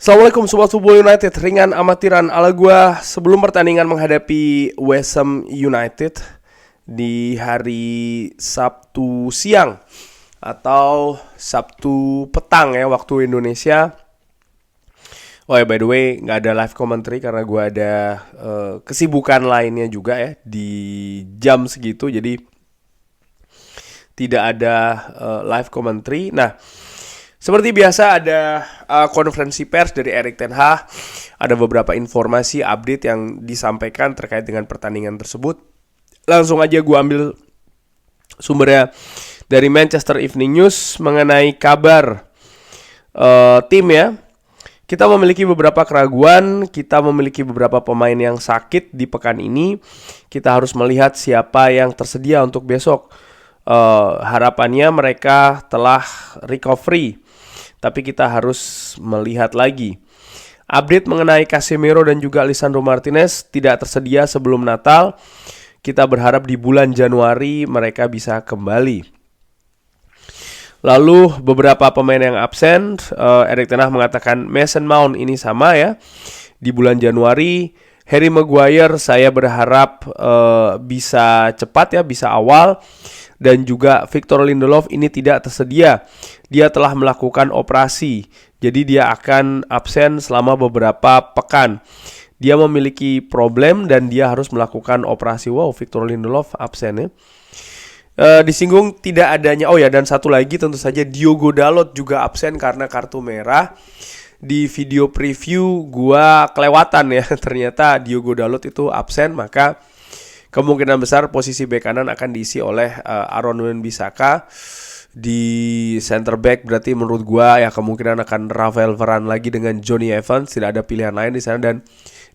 Assalamualaikum Sobat Football United, ringan amatiran ala gua sebelum pertandingan menghadapi West Ham United di hari Sabtu siang atau Sabtu petang ya waktu Indonesia. Oh ya, by the way, nggak ada live commentary karena gua ada kesibukan lainnya juga ya di jam segitu, jadi tidak ada live commentary. Nah, seperti biasa ada konferensi pers dari Erik ten Hag. Ada beberapa informasi update yang disampaikan terkait dengan pertandingan tersebut. Langsung aja gue ambil sumbernya dari Manchester Evening News mengenai kabar tim ya. Kita memiliki beberapa keraguan, kita memiliki beberapa pemain yang sakit di pekan ini. Kita harus melihat siapa yang tersedia untuk besok. Harapannya mereka telah recovery, tapi kita harus melihat lagi. Update mengenai Casemiro dan juga Lisandro Martinez tidak tersedia sebelum Natal. Kita berharap di bulan Januari mereka bisa kembali. Lalu beberapa pemain yang absen, Erik ten Hag mengatakan Mason Mount ini sama ya. Di bulan Januari, Harry Maguire saya berharap bisa cepat ya, bisa awal. Dan juga Victor Lindelof ini tidak tersedia. Dia telah melakukan operasi, jadi dia akan absen selama beberapa pekan. Dia memiliki problem dan dia harus melakukan operasi. Wow, Victor Lindelof absen ya. Disinggung tidak adanya, oh ya, dan satu lagi tentu saja Diogo Dalot juga absen karena kartu merah. Di video preview gua kelewatan ya, ternyata Diogo Dalot itu absen, maka kemungkinan besar posisi bek kanan akan diisi oleh Aaron Wan-Bissaka. Di center back berarti menurut gua ya kemungkinan akan Rafael Varane lagi dengan Johnny Evans, tidak ada pilihan lain di sana, dan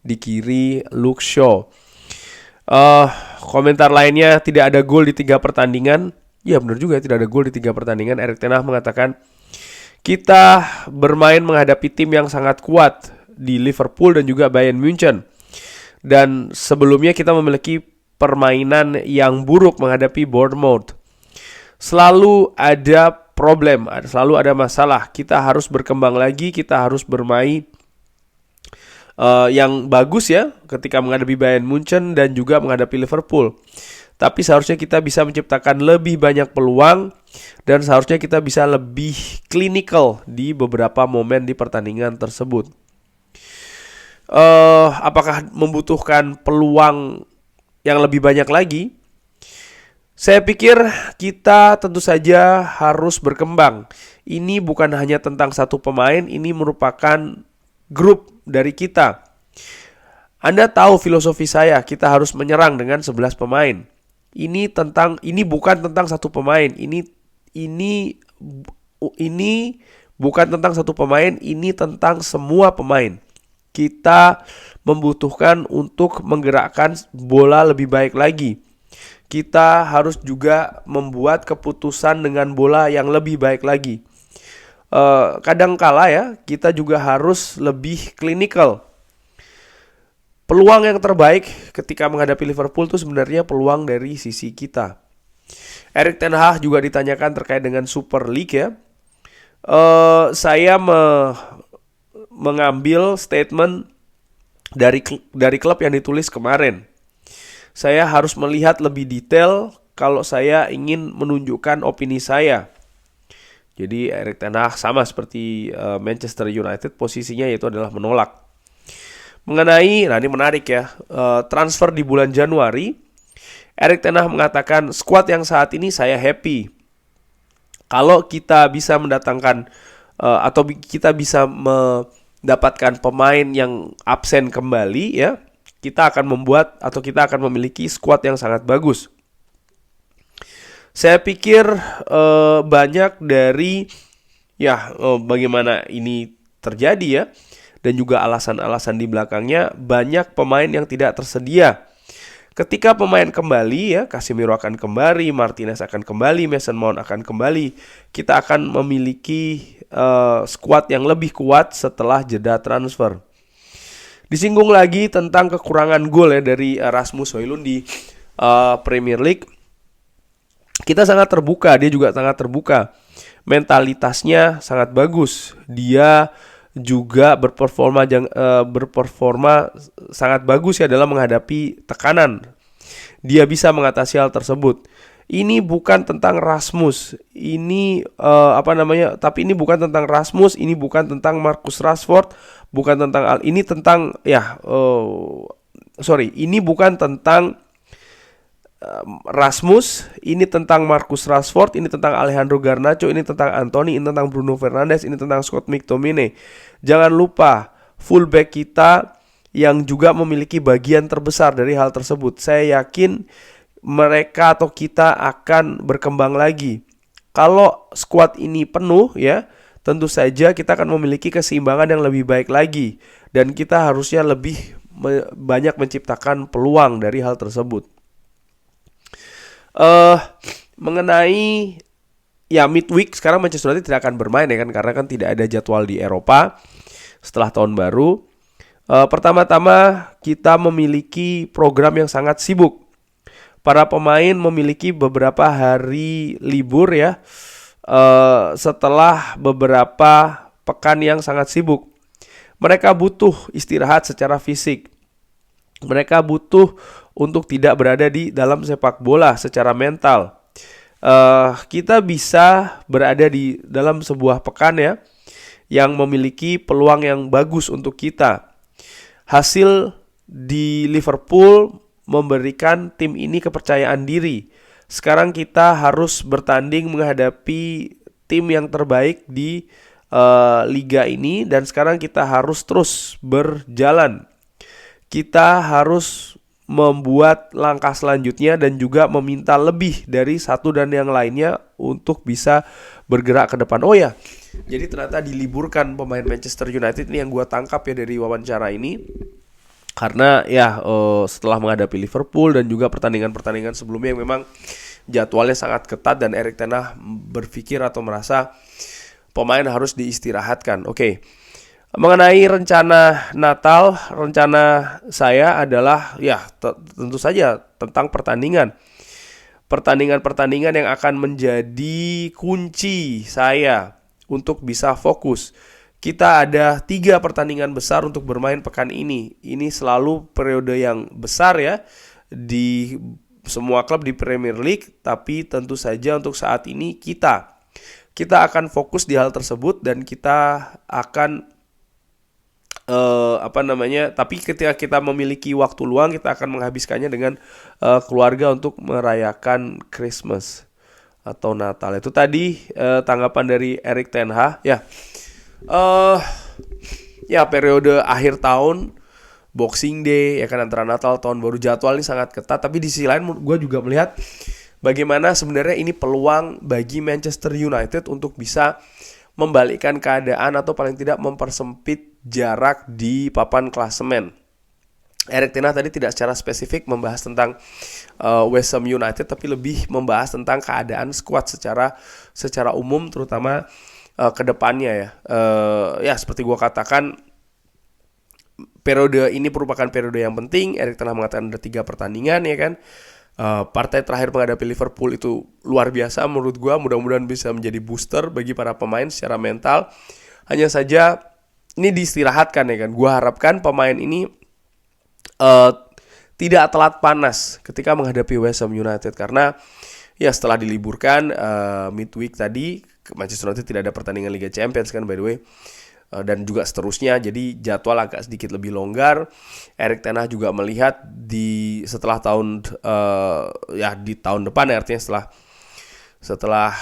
di kiri Luke Shaw. Komentar lainnya, tidak ada gol di 3 pertandingan. Ya benar juga, tidak ada gol di 3 pertandingan. Erik ten Hag mengatakan kita bermain menghadapi tim yang sangat kuat di Liverpool dan juga Bayern Munchen. Dan sebelumnya kita memiliki permainan yang buruk menghadapi Bournemouth. Selalu ada problem, selalu ada masalah. Kita harus berkembang lagi, kita harus bermain yang bagus ya ketika menghadapi Bayern Munchen dan juga menghadapi Liverpool. Tapi seharusnya kita bisa menciptakan lebih banyak peluang dan seharusnya kita bisa lebih klinikal di beberapa momen di pertandingan tersebut. Apakah membutuhkan peluang yang lebih banyak lagi? Saya pikir kita tentu saja harus berkembang. Ini bukan hanya tentang satu pemain, ini merupakan grup dari kita. Anda tahu filosofi saya, kita harus menyerang dengan 11 pemain. Ini bukan tentang satu pemain. Ini bukan tentang satu pemain, ini tentang semua pemain. Kita membutuhkan untuk menggerakkan bola lebih baik lagi. Kita harus juga membuat keputusan dengan bola yang lebih baik lagi. Kadangkala ya, kita juga harus lebih klinikal. Peluang yang terbaik ketika menghadapi Liverpool itu sebenarnya peluang dari sisi kita. Erik ten Hag juga ditanyakan terkait dengan Super League ya. Saya mengambil statement dari klub yang ditulis kemarin. Saya harus melihat lebih detail kalau saya ingin menunjukkan opini saya. Jadi Erik ten Hag sama seperti Manchester United, posisinya yaitu adalah menolak. Mengenai, nah ini menarik ya, transfer di bulan Januari, Erik ten Hag mengatakan skuad yang saat ini saya happy. Kalau kita bisa mendatangkan atau kita bisa mendapatkan pemain yang absen kembali ya, kita akan membuat atau kita akan memiliki skuad yang sangat bagus. Saya pikir banyak dari bagaimana ini terjadi ya, dan juga alasan-alasan di belakangnya. Banyak pemain yang tidak tersedia. Ketika pemain kembali ya, Casemiro akan kembali, Martinez akan kembali, Mason Mount akan kembali, kita akan memiliki skuad yang lebih kuat setelah jeda transfer. Disinggung lagi tentang kekurangan gol ya dari Rasmus Højlund di Premier League. Kita sangat terbuka, dia juga sangat terbuka. Mentalitasnya sangat bagus. Dia juga berperforma sangat bagus ya dalam menghadapi tekanan. Dia bisa mengatasi hal tersebut. Ini bukan tentang Rasmus. Tapi ini bukan tentang Rasmus, ini bukan tentang Marcus Rashford, bukan tentang ini tentang ini bukan tentang Rasmus, ini tentang Marcus Rashford, ini tentang Alejandro Garnacho, ini tentang Anthony, ini tentang Bruno Fernandes, ini tentang Scott McTominay. Jangan lupa fullback kita yang juga memiliki bagian terbesar dari hal tersebut. Saya yakin mereka atau kita akan berkembang lagi. Kalau squad ini penuh ya, tentu saja kita akan memiliki keseimbangan yang lebih baik lagi, dan kita harusnya lebih banyak menciptakan peluang dari hal tersebut. Mengenai midweek, sekarang Manchester United tidak akan bermain ya kan, karena kan tidak ada jadwal di Eropa setelah tahun baru. Pertama-tama kita memiliki program yang sangat sibuk. Para pemain memiliki beberapa hari libur ya, setelah beberapa pekan yang sangat sibuk. Mereka butuh istirahat secara fisik. Mereka butuh untuk tidak berada di dalam sepak bola secara mental. Kita bisa berada di dalam sebuah pekan ya, yang memiliki peluang yang bagus untuk kita. Hasil di Liverpool memberikan tim ini kepercayaan diri. Sekarang kita harus bertanding menghadapi tim yang terbaik di liga ini, dan sekarang kita harus terus berjalan. Kita harus membuat langkah selanjutnya dan juga meminta lebih dari satu dan yang lainnya untuk bisa bergerak ke depan. Oh ya, jadi ternyata diliburkan pemain Manchester United ini yang gue tangkap ya dari wawancara ini. Karena setelah menghadapi Liverpool dan juga pertandingan-pertandingan sebelumnya yang memang jadwalnya sangat ketat, dan Erik ten Hag berpikir atau merasa pemain harus diistirahatkan. Oke. Mengenai rencana Natal, rencana saya adalah tentu saja tentang pertandingan. Pertandingan-pertandingan yang akan menjadi kunci saya untuk bisa fokus. Kita ada 3 pertandingan besar untuk bermain pekan ini. Ini selalu periode yang besar ya di semua klub di Premier League, tapi tentu saja untuk saat ini kita akan fokus di hal tersebut, dan kita akan tapi ketika kita memiliki waktu luang, kita akan menghabiskannya dengan keluarga untuk merayakan Christmas atau Natal. Itu tadi tanggapan dari Erik ten Hag periode akhir tahun, Boxing Day ya kan, antara Natal tahun baru, jadwal ini sangat ketat. Tapi di sisi lain gue juga melihat bagaimana sebenarnya ini peluang bagi Manchester United untuk bisa membalikkan keadaan atau paling tidak mempersempit jarak di papan klasemen. Erik ten Hag tadi tidak secara spesifik membahas tentang West Ham United, tapi lebih membahas tentang keadaan skuad secara umum, terutama ke depannya ya. Seperti gua katakan, periode ini merupakan periode yang penting. Erik ten Hag mengatakan ada 3 pertandingan ya kan. Partai terakhir menghadapi Liverpool itu luar biasa menurut gue. Mudah-mudahan bisa menjadi booster bagi para pemain secara mental. Hanya saja ini diistirahatkan ya kan. Gue harapkan pemain ini tidak telat panas ketika menghadapi West Ham United, karena ya setelah diliburkan midweek tadi, Manchester United tidak ada pertandingan Liga Champions kan by the way, dan juga seterusnya. Jadi jadwal agak sedikit lebih longgar. Erik ten Hag juga melihat di tahun depan, artinya setelah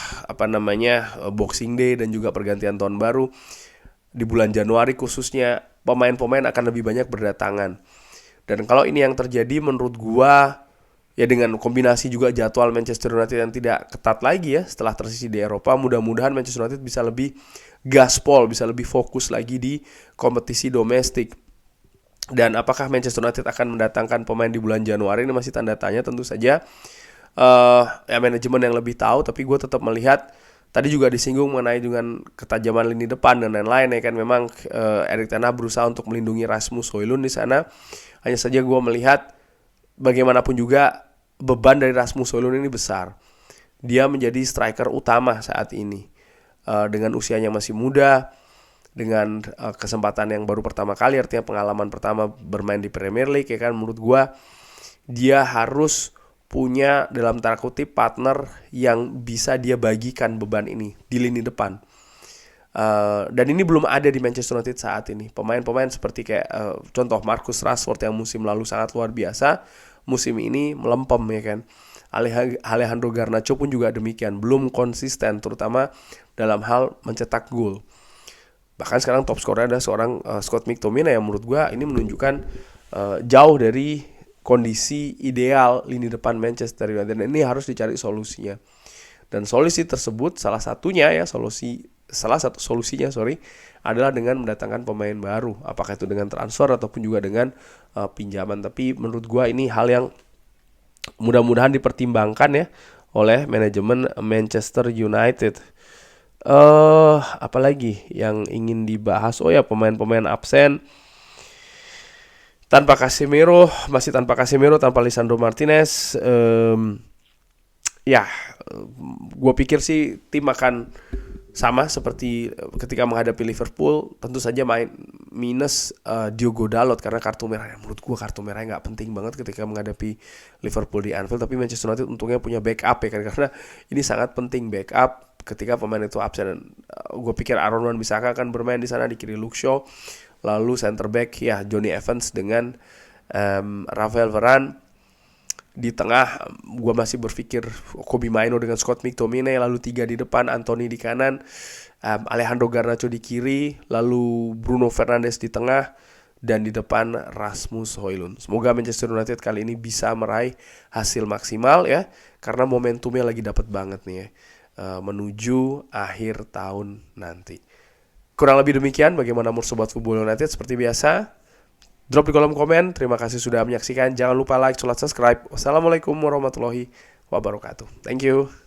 Boxing Day dan juga pergantian tahun baru di bulan Januari khususnya, pemain-pemain akan lebih banyak berdatangan. Dan kalau ini yang terjadi, menurut gua ya, dengan kombinasi juga jadwal Manchester United yang tidak ketat lagi ya setelah tersisi di Eropa, mudah-mudahan Manchester United bisa lebih gaspol, bisa lebih fokus lagi di kompetisi domestik. Dan apakah Manchester United akan mendatangkan pemain di bulan Januari, ini masih tanda tanya tentu saja. Manajemen yang lebih tahu, tapi gue tetap melihat tadi juga disinggung mengenai dengan ketajaman lini depan dan lain-lain ya kan. Memang Erik ten Hag berusaha untuk melindungi Rasmus Højlund di sana. Hanya saja gue melihat bagaimanapun juga beban dari Rasmus Højlund ini besar. Dia menjadi striker utama saat ini. Dengan usianya masih muda, dengan kesempatan yang baru pertama kali, artinya pengalaman pertama bermain di Premier League ya kan. Menurut gue dia harus punya dalam tanda kutip partner yang bisa dia bagikan beban ini di lini depan. Dan ini belum ada di Manchester United saat ini. Pemain-pemain seperti kayak contoh Marcus Rashford yang musim lalu sangat luar biasa, musim ini melempem ya kan. Alejandro Garnacho pun juga demikian, belum konsisten terutama dalam hal mencetak gol. Bahkan sekarang top skornya ada seorang Scott McTominay yang menurut gue ini menunjukkan jauh dari kondisi ideal lini depan Manchester United. Dan ini harus dicari solusinya. Dan solusi tersebut salah satu solusinya adalah dengan mendatangkan pemain baru. Apakah itu dengan transfer ataupun juga dengan pinjaman. Tapi menurut gue ini hal yang mudah-mudahan dipertimbangkan ya oleh manajemen Manchester United. Apalagi yang ingin dibahas? Oh ya, pemain-pemain absen. Tanpa Casemiro, tanpa Lisandro Martinez. Gue pikir sih tim akan sama seperti ketika menghadapi Liverpool. Tentu saja main minus Diogo Dalot karena kartu merah. Menurut gue kartu merahnya nggak penting banget ketika menghadapi Liverpool di Anfield. Tapi Manchester United untungnya punya backup ya kan, karena ini sangat penting backup ketika pemain itu absen. Gue pikir Aaron Wan-Bissaka akan bermain di sana, di kiri Luke Shaw, lalu center back ya Johnny Evans dengan Rafael Varane. Di tengah gue masih berpikir Kobbie Mainoo dengan Scott McTominay, lalu 3 di depan, Anthony di kanan, Alejandro Garnacho di kiri, lalu Bruno Fernandes di tengah, dan di depan Rasmus Højlund. Semoga Manchester United kali ini bisa meraih hasil maksimal ya, karena momentumnya lagi dapat banget nih ya, menuju akhir tahun nanti. Kurang lebih demikian bagaimana Sobat Football United. Seperti biasa, drop di kolom komen. Terima kasih sudah menyaksikan. Jangan lupa like, subscribe. Wassalamualaikum warahmatullahi wabarakatuh. Thank you.